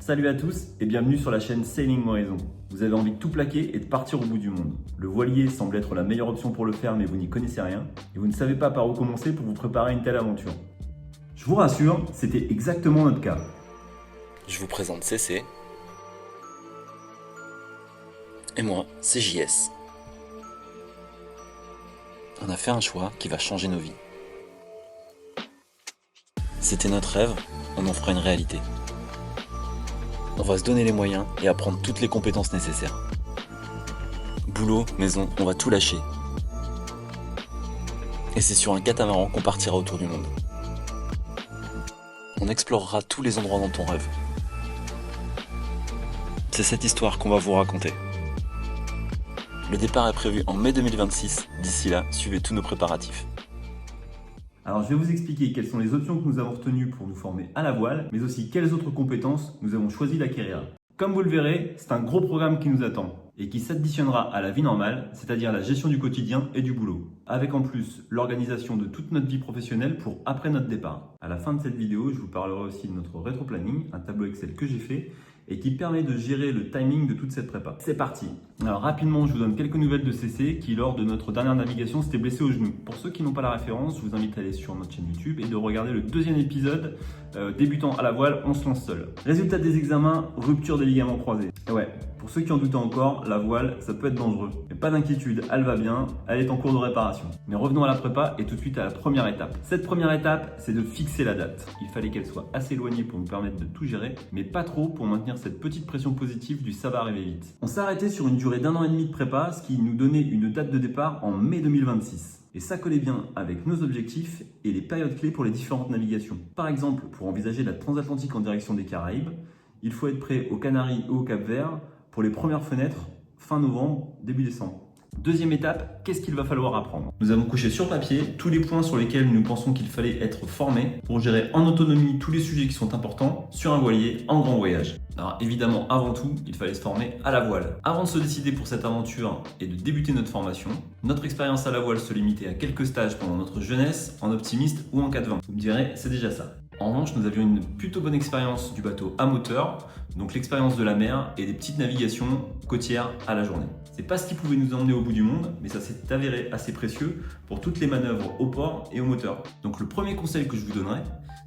Salut à tous et bienvenue sur la chaîne Sailing Horizon. Vous avez envie de tout plaquer et de partir au bout du monde. Le voilier semble être la meilleure option pour le faire, mais vous n'y connaissez rien et vous ne savez pas par où commencer pour vous préparer à une telle aventure. Je vous rassure, c'était exactement notre cas. Je vous présente CC. Et moi, c'est JS. On a fait un choix qui va changer nos vies. C'était notre rêve, on en fera une réalité. On va se donner les moyens et apprendre toutes les compétences nécessaires. Boulot, maison, on va tout lâcher. Et c'est sur un catamaran qu'on partira autour du monde. On explorera tous les endroits dont on rêve. C'est cette histoire qu'on va vous raconter. Le départ est prévu en mai 2026. D'ici là, suivez tous nos préparatifs. Alors je vais vous expliquer quelles sont les options que nous avons retenues pour nous former à la voile, mais aussi quelles autres compétences nous avons choisi d'acquérir. Comme vous le verrez, c'est un gros programme qui nous attend et qui s'additionnera à la vie normale, c'est-à-dire la gestion du quotidien et du boulot, avec en plus l'organisation de toute notre vie professionnelle pour après notre départ. À la fin de cette vidéo, je vous parlerai aussi de notre rétro-planning, un tableau Excel que j'ai fait et qui permet de gérer le timing de toute cette prépa. C'est parti! Alors rapidement, je vous donne quelques nouvelles de CC qui, lors de notre dernière navigation, s'était blessé au genou. Pour ceux qui n'ont pas la référence, je vous invite à aller sur notre chaîne YouTube et de regarder le deuxième épisode, débutant à la voile, on se lance seul. Résultat des examens, rupture des ligaments croisés. Et ouais, pour ceux qui en doutent encore, la voile, ça peut être dangereux. Mais pas d'inquiétude, elle va bien, elle est en cours de réparation. Mais revenons à la prépa et tout de suite à la première étape. Cette première étape, c'est de fixer la date. Il fallait qu'elle soit assez éloignée pour nous permettre de tout gérer, mais pas trop pour maintenir cette petite pression positive du ça va arriver vite. On s'est arrêté sur une durée d'1 an et demi de prépa, ce qui nous donnait une date de départ en mai 2026. Et ça collait bien avec nos objectifs et les périodes clés pour les différentes navigations. Par exemple, pour envisager la transatlantique en direction des Caraïbes, il faut être prêt aux Canaries ou au Cap-Vert pour les premières fenêtres fin novembre, début décembre. Deuxième étape, qu'est-ce qu'il va falloir apprendre? Nous avons couché sur papier tous les points sur lesquels nous pensons qu'il fallait être formé pour gérer en autonomie tous les sujets qui sont importants sur un voilier en grand voyage. Alors évidemment, avant tout, il fallait se former à la voile. Avant de se décider pour cette aventure et de débuter notre formation, notre expérience à la voile se limitait à quelques stages pendant notre jeunesse, en optimiste ou en 420. Vous me direz, c'est déjà ça. En revanche, nous avions une plutôt bonne expérience du bateau à moteur, donc l'expérience de la mer et des petites navigations côtières à la journée. C'est pas ce qui pouvait nous emmener au bout du monde, mais ça s'est avéré assez précieux pour toutes les manœuvres au port et au moteur. Donc le premier conseil que je vous donnerai,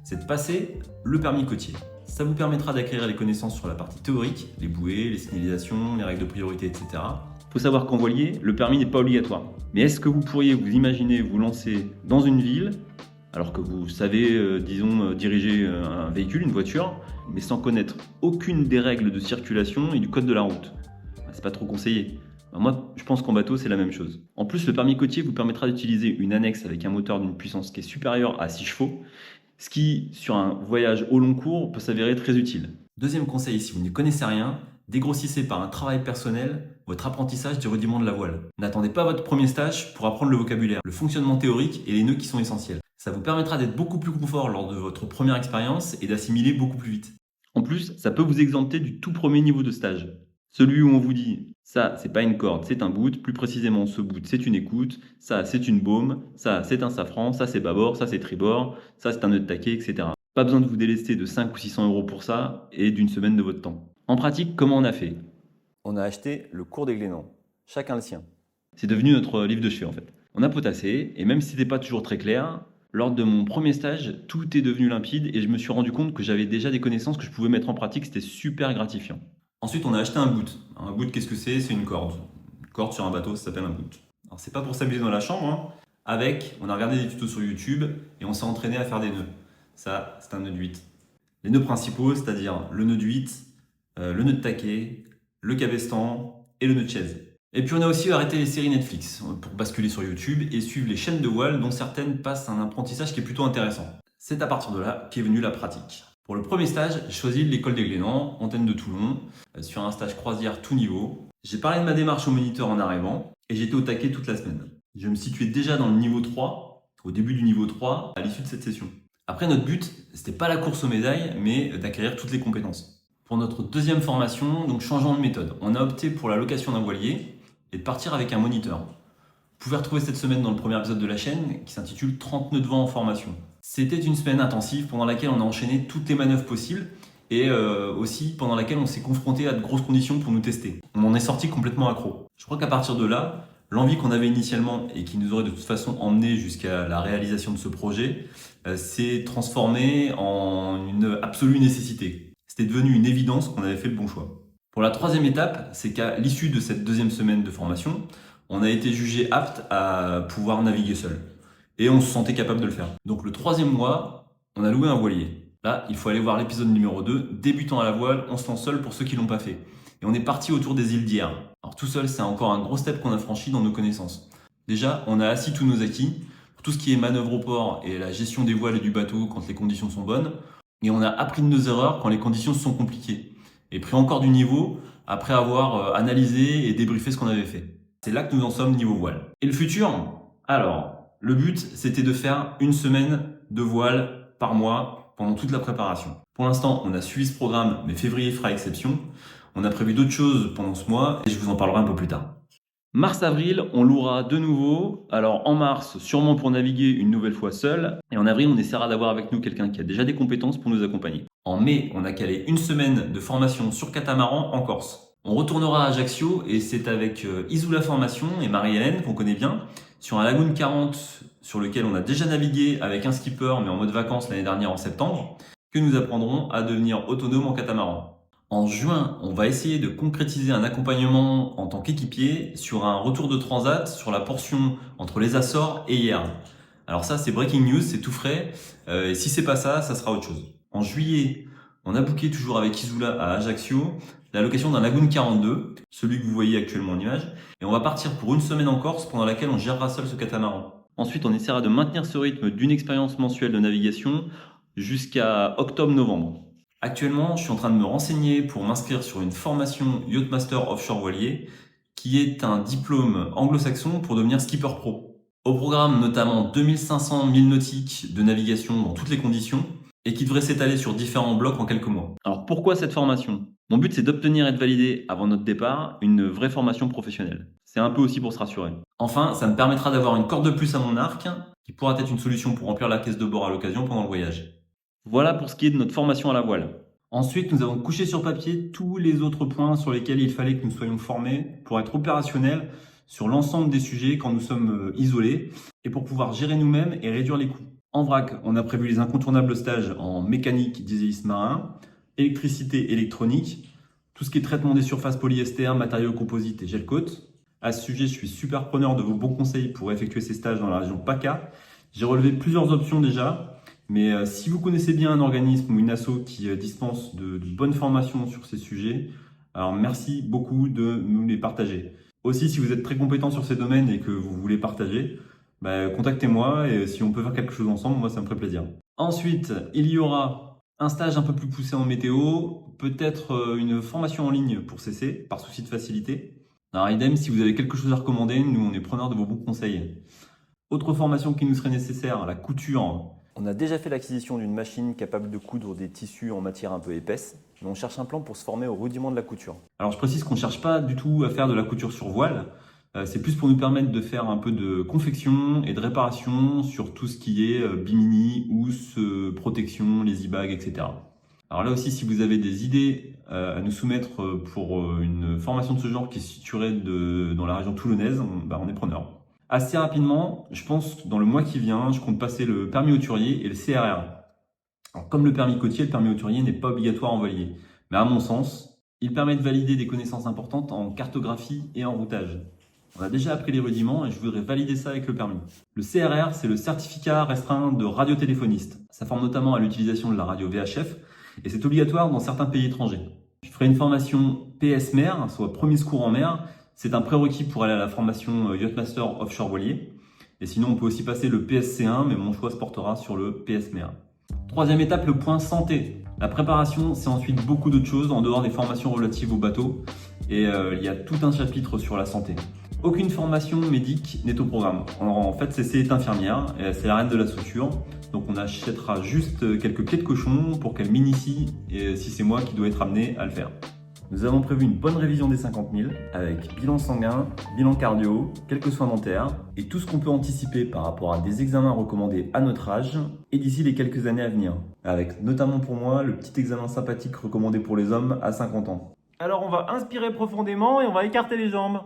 c'est de passer le permis côtier. Ça vous permettra d'acquérir les connaissances sur la partie théorique, les bouées, les signalisations, les règles de priorité, etc. Il faut savoir qu'en voilier, le permis n'est pas obligatoire. Mais est-ce que vous pourriez vous imaginer vous lancer dans une ville alors que vous savez, diriger un véhicule, une voiture, mais sans connaître aucune des règles de circulation et du code de la route? C'est pas trop conseillé. Moi, je pense qu'en bateau, c'est la même chose. En plus, le permis côtier vous permettra d'utiliser une annexe avec un moteur d'une puissance qui est supérieure à 6 chevaux, ce qui, sur un voyage au long cours, peut s'avérer très utile. Deuxième conseil, si vous ne connaissez rien, dégrossissez par un travail personnel votre apprentissage du rudiment de la voile. N'attendez pas votre premier stage pour apprendre le vocabulaire, le fonctionnement théorique et les nœuds qui sont essentiels. Ça vous permettra d'être beaucoup plus confort lors de votre première expérience et d'assimiler beaucoup plus vite. En plus, ça peut vous exempter du tout premier niveau de stage. Celui où on vous dit « ça, c'est pas une corde, c'est un boot », plus précisément ce boot, c'est une écoute, ça, c'est une baume, ça, c'est un safran, ça, c'est bâbord, ça, c'est tribord, ça, c'est un nœud de taquet, etc. Pas besoin de vous délester de 5 ou 600 € pour ça et d'une semaine de votre temps. En pratique, comment on a fait? On a acheté le cours des Glénans, chacun le sien. C'est devenu notre livre de chevet en fait. On a potassé et même si c'était pas toujours très clair, lors de mon premier stage, tout est devenu limpide et je me suis rendu compte que j'avais déjà des connaissances que je pouvais mettre en pratique, c'était super gratifiant. Ensuite, on a acheté un boot. Un boot, qu'est-ce que c'est? C'est une corde. Une corde sur un bateau, ça s'appelle un boot. Alors, c'est pas pour s'amuser dans la chambre. On a regardé des tutos sur YouTube et on s'est entraîné à faire des nœuds. Ça, c'est un nœud de 8. Les nœuds principaux, c'est-à-dire le nœud de 8, le nœud de taquet, le cabestan et le nœud de chaise. Et puis on a aussi arrêté les séries Netflix pour basculer sur YouTube et suivre les chaînes de voile dont certaines passent un apprentissage qui est plutôt intéressant. C'est à partir de là qu'est venue la pratique. Pour le premier stage, j'ai choisi l'école des Glénans, antenne de Toulon, sur un stage croisière tout niveau. J'ai parlé de ma démarche au moniteur en arrivant et j'étais au taquet toute la semaine. Je me situais déjà dans le niveau 3, au début du niveau 3, à l'issue de cette session. Après, notre but, c'était pas la course aux médailles, mais d'acquérir toutes les compétences. Pour notre deuxième formation, donc changeant de méthode, on a opté pour la location d'un voilier et de partir avec un moniteur. Vous pouvez retrouver cette semaine dans le premier épisode de la chaîne qui s'intitule 30 nœuds de vent en formation. C'était une semaine intensive pendant laquelle on a enchaîné toutes les manœuvres possibles et aussi pendant laquelle on s'est confronté à de grosses conditions pour nous tester. On en est sorti complètement accro. Je crois qu'à partir de là, l'envie qu'on avait initialement et qui nous aurait de toute façon emmené jusqu'à la réalisation de ce projet s'est transformée en une absolue nécessité. C'était devenu une évidence qu'on avait fait le bon choix. Pour la troisième étape, c'est qu'à l'issue de cette deuxième semaine de formation, on a été jugé apte à pouvoir naviguer seul. Et on se sentait capable de le faire. Donc le troisième mois, on a loué un voilier. Là, il faut aller voir l'épisode numéro 2, débutant à la voile, on se lance seul pour ceux qui l'ont pas fait. Et on est parti autour des îles d'Hyères. Alors tout seul, c'est encore un gros step qu'on a franchi dans nos connaissances. Déjà, on a assis tous nos acquis, pour tout ce qui est manœuvre au port et la gestion des voiles et du bateau quand les conditions sont bonnes. Et on a appris de nos erreurs quand les conditions sont compliquées. Et pris encore du niveau après avoir analysé et débriefé ce qu'on avait fait. C'est là que nous en sommes niveau voile. Et le futur? Alors, le but, c'était de faire une semaine de voile par mois pendant toute la préparation. Pour l'instant, on a suivi ce programme, mais février fera exception. On a prévu d'autres choses pendant ce mois et je vous en parlerai un peu plus tard. Mars-avril, on louera de nouveau. Alors en mars, sûrement pour naviguer une nouvelle fois seul. Et en avril, on essaiera d'avoir avec nous quelqu'un qui a déjà des compétences pour nous accompagner. En mai, on a calé une semaine de formation sur catamaran en Corse. On retournera à Ajaccio et c'est avec Isoula Formation et Marie-Hélène, qu'on connaît bien, sur un Lagoon 40 sur lequel on a déjà navigué avec un skipper mais en mode vacances l'année dernière en septembre, que nous apprendrons à devenir autonomes en catamaran. En juin, on va essayer de concrétiser un accompagnement en tant qu'équipier sur un retour de transat sur la portion entre les Açores et Hyères. Alors ça, c'est breaking news, c'est tout frais. Et si c'est pas ça, ça sera autre chose. En juillet, on a booké toujours avec Isoula à Ajaccio la location d'un Lagoon 42, celui que vous voyez actuellement en image. Et on va partir pour une semaine en Corse pendant laquelle on gérera seul ce catamaran. Ensuite, on essaiera de maintenir ce rythme d'une expérience mensuelle de navigation jusqu'à octobre-novembre. Actuellement, je suis en train de me renseigner pour m'inscrire sur une formation Yachtmaster Offshore Voilier, qui est un diplôme anglo-saxon pour devenir skipper pro. Au programme, notamment 2500 milles nautiques de navigation dans toutes les conditions, et qui devrait s'étaler sur différents blocs en quelques mois. Alors pourquoi cette formation? Mon but, c'est d'obtenir et de valider, avant notre départ, une vraie formation professionnelle. C'est un peu aussi pour se rassurer. Enfin, ça me permettra d'avoir une corde de plus à mon arc, qui pourra être une solution pour remplir la caisse de bord à l'occasion pendant le voyage. Voilà pour ce qui est de notre formation à la voile. Ensuite, nous avons couché sur papier tous les autres points sur lesquels il fallait que nous soyons formés pour être opérationnels sur l'ensemble des sujets quand nous sommes isolés et pour pouvoir gérer nous-mêmes et réduire les coûts. En vrac, on a prévu les incontournables stages en mécanique dieselisme marin, électricité électronique, tout ce qui est traitement des surfaces polyester, matériaux composites et gel coat. À ce sujet, je suis super preneur de vos bons conseils pour effectuer ces stages dans la région PACA. J'ai relevé plusieurs options déjà. Mais si vous connaissez bien un organisme ou une asso qui dispense de bonnes formations sur ces sujets, alors merci beaucoup de nous les partager. Aussi, si vous êtes très compétent sur ces domaines et que vous voulez partager, contactez-moi et si on peut faire quelque chose ensemble, moi ça me ferait plaisir. Ensuite, il y aura un stage un peu plus poussé en météo, peut-être une formation en ligne pour CC, par souci de facilité. Alors idem, si vous avez quelque chose à recommander, nous on est preneurs de vos bons conseils. Autre formation qui nous serait nécessaire, la couture. On a déjà fait l'acquisition d'une machine capable de coudre des tissus en matière un peu épaisse, mais on cherche un plan pour se former au rudiment de la couture. Alors je précise qu'on ne cherche pas du tout à faire de la couture sur voile, c'est plus pour nous permettre de faire un peu de confection et de réparation sur tout ce qui est bimini, housse, protection, les e-bags, etc. Alors là aussi, si vous avez des idées à nous soumettre pour une formation de ce genre qui se situerait dans la région toulonnaise, on est preneur. Assez rapidement, je pense dans le mois qui vient, je compte passer le permis hauturier et le CRR. Alors, comme le permis côtier, le permis hauturier n'est pas obligatoire en voilier. Mais à mon sens, il permet de valider des connaissances importantes en cartographie et en routage. On a déjà appris les rudiments et je voudrais valider ça avec le permis. Le CRR, c'est le certificat restreint de radiotéléphoniste. Ça forme notamment à l'utilisation de la radio VHF et c'est obligatoire dans certains pays étrangers. Je ferai une formation PS mer, soit premier secours en mer. C'est un prérequis pour aller à la formation Yachtmaster Offshore Voilier. Et sinon, on peut aussi passer le PSC1, mais mon choix se portera sur le PS mer. Troisième étape, le point santé. La préparation, c'est ensuite beaucoup d'autres choses en dehors des formations relatives au bateau. Et il y a tout un chapitre sur la santé. Aucune formation médique n'est au programme. En fait, CC est infirmière, et c'est la reine de la suture. Donc on achètera juste quelques pieds de cochon pour qu'elle m'initie, et si c'est moi qui dois être amené à le faire. Nous avons prévu une bonne révision des 50 000 avec bilan sanguin, bilan cardio, quelques soins dentaires et tout ce qu'on peut anticiper par rapport à des examens recommandés à notre âge et d'ici les quelques années à venir. Avec notamment pour moi le petit examen sympathique recommandé pour les hommes à 50 ans. Alors on va inspirer profondément et on va écarter les jambes.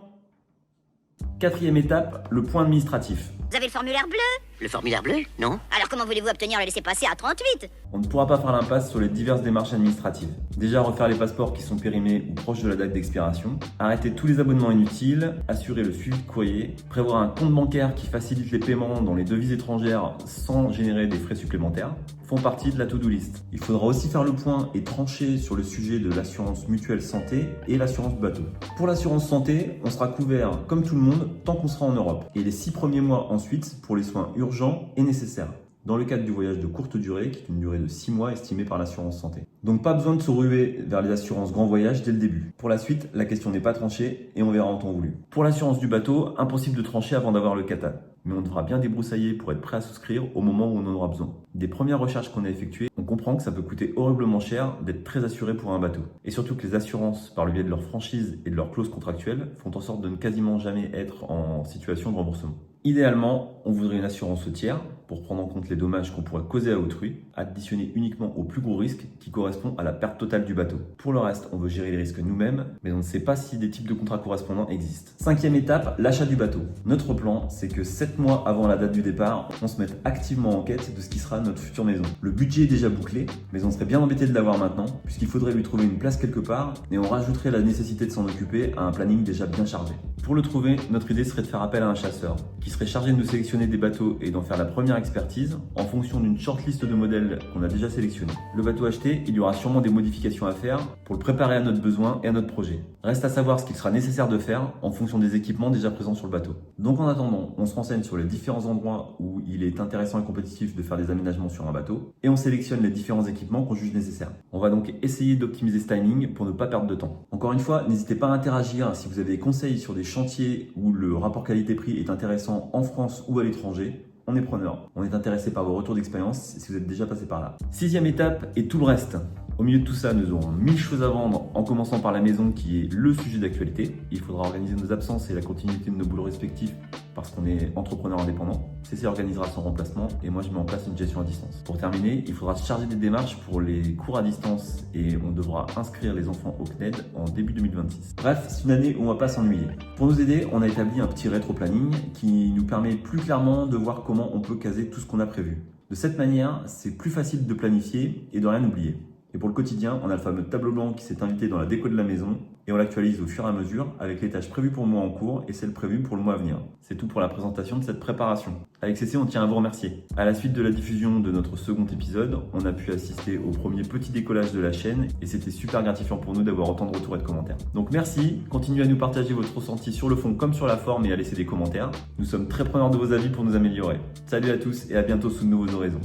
Quatrième étape, le point administratif. Vous avez le formulaire bleu? Le formulaire bleu? Non. Alors comment voulez-vous obtenir le laissez-passer à 38? On ne pourra pas faire l'impasse sur les diverses démarches administratives. Déjà refaire les passeports qui sont périmés ou proches de la date d'expiration, arrêter tous les abonnements inutiles, assurer le suivi de courrier, prévoir un compte bancaire qui facilite les paiements dans les devises étrangères sans générer des frais supplémentaires, font partie de la to-do list. Il faudra aussi faire le point et trancher sur le sujet de l'assurance mutuelle santé et l'assurance bateau. Pour l'assurance santé, on sera couvert comme tout le monde tant qu'on sera en Europe et les 6 premiers mois ensuite pour les soins urgents et nécessaires, dans le cadre du voyage de courte durée, qui est une durée de 6 mois estimée par l'assurance santé. Donc pas besoin de se ruer vers les assurances grand voyage dès le début. Pour la suite, la question n'est pas tranchée et on verra en temps voulu. Pour l'assurance du bateau, impossible de trancher avant d'avoir le CATA. Mais on devra bien débroussailler pour être prêt à souscrire au moment où on en aura besoin. Des premières recherches qu'on a effectuées, on comprend que ça peut coûter horriblement cher d'être très assuré pour un bateau. Et surtout que les assurances, par le biais de leur franchise et de leurs clauses contractuelles, font en sorte de ne quasiment jamais être en situation de remboursement. Idéalement, on voudrait une assurance au tiers pour prendre en compte les dommages qu'on pourrait causer à autrui, additionné uniquement au plus gros risque qui correspond à la perte totale du bateau. Pour le reste, on veut gérer les risques nous-mêmes, mais on ne sait pas si des types de contrats correspondants existent. Cinquième étape, l'achat du bateau. Notre plan, c'est que 7 mois avant la date du départ, on se mette activement en quête de ce qui sera notre future maison. Le budget est déjà bouclé, mais on serait bien embêté de l'avoir maintenant, puisqu'il faudrait lui trouver une place quelque part, et on rajouterait la nécessité de s'en occuper à un planning déjà bien chargé. Pour le trouver, notre idée serait de faire appel à un chasseur, qui serait chargé de nous sélectionner des bateaux et d'en faire la première expertise en fonction d'une shortlist de modèles qu'on a déjà sélectionnés. Le bateau acheté, il y aura sûrement des modifications à faire pour le préparer à notre besoin et à notre projet. Reste à savoir ce qu'il sera nécessaire de faire en fonction des équipements déjà présents sur le bateau. Donc en attendant, on se renseigne sur les différents endroits où il est intéressant et compétitif de faire des aménagements sur un bateau et on sélectionne les différents équipements qu'on juge nécessaires. On va donc essayer d'optimiser ce timing pour ne pas perdre de temps. Encore une fois, n'hésitez pas à interagir si vous avez des conseils sur des chantiers où le rapport qualité-prix est intéressant en France ou à l'étranger. On est preneur. On est intéressé par vos retours d'expérience si vous êtes déjà passé par là. Sixième étape et tout le reste. Au milieu de tout ça, nous aurons 1000 choses à vendre en commençant par la maison qui est le sujet d'actualité. Il faudra organiser nos absences et la continuité de nos boulots respectifs parce qu'on est entrepreneur indépendant. CC organisera son remplacement et moi je mets en place une gestion à distance. Pour terminer, il faudra se charger des démarches pour les cours à distance et on devra inscrire les enfants au CNED en début 2026. Bref, c'est une année où on ne va pas s'ennuyer. Pour nous aider, on a établi un petit rétro-planning qui nous permet plus clairement de voir comment on peut caser tout ce qu'on a prévu. De cette manière, c'est plus facile de planifier et de rien oublier. Et pour le quotidien, on a le fameux tableau blanc qui s'est invité dans la déco de la maison et on l'actualise au fur et à mesure avec les tâches prévues pour le mois en cours et celles prévues pour le mois à venir. C'est tout pour la présentation de cette préparation. Avec CC, on tient à vous remercier. À la suite de la diffusion de notre second épisode, on a pu assister au premier petit décollage de la chaîne et c'était super gratifiant pour nous d'avoir autant de retours et de commentaires. Donc merci, continuez à nous partager votre ressenti sur le fond comme sur la forme et à laisser des commentaires. Nous sommes très preneurs de vos avis pour nous améliorer. Salut à tous et à bientôt sous de nouveaux horizons.